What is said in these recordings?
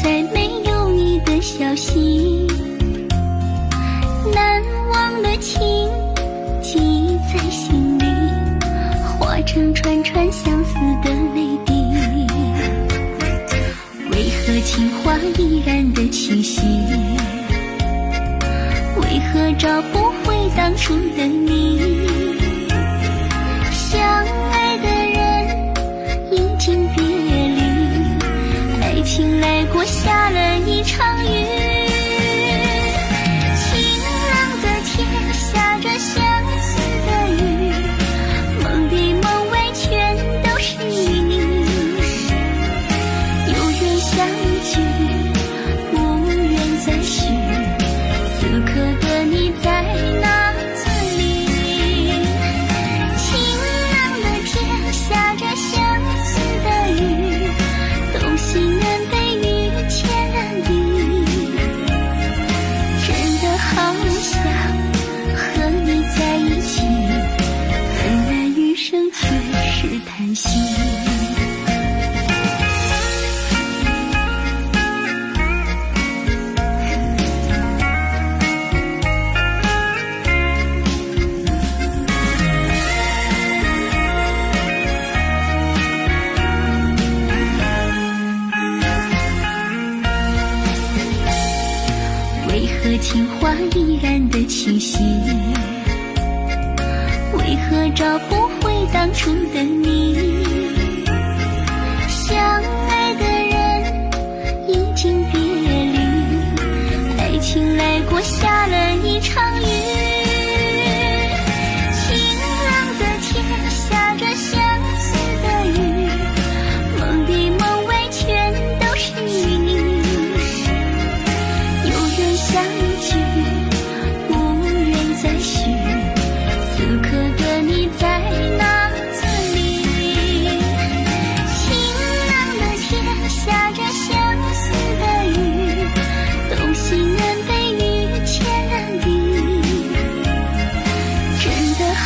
再没有你的消息，难忘的情记在心里，化成串串相思的泪滴。为何情话依然的清晰？为何找不回当初的你？相爱的人已经别离，爱情来过下了一场雨。晴朗的天下着相思的雨，梦里梦外全都是你。有缘相聚，无缘再续，此刻的你在哪里？晴朗的天下着相思的雨，东西南北遇见了你。真的好想和你在一起，怎奈余生却是叹息。为何情话依然的清晰？为何找不回当初的你？相爱的人已经别离，爱情来过下了一场雨。晴朗的天下着相思的雨，梦里梦外全都是你。有缘相聚，无缘再续，此刻的你在哪里？晴朗的天下着相思的雨，东西南北遇见了你。真的好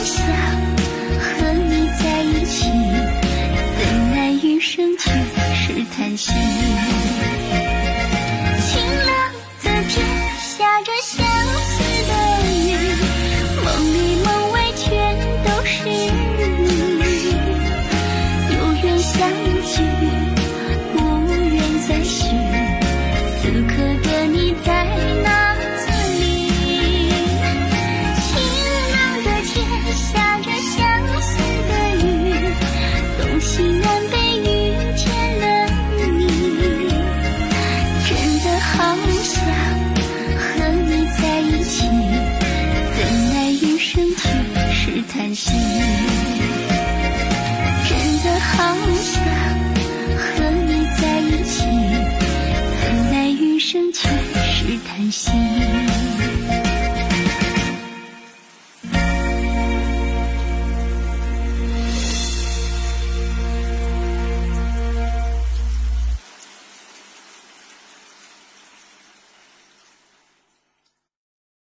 想和你在一起，怎奈余生却是叹息。晴朗的天下着相思的雨，梦里梦外全都是你。有缘相聚，无缘再续，此刻的你在哪里？晴朗的天下着相思的雨，东西南北遇见了你。真的好想和你在一起，怎奈余生却是叹息。真的好想和你在一起，怎奈余生却是叹息。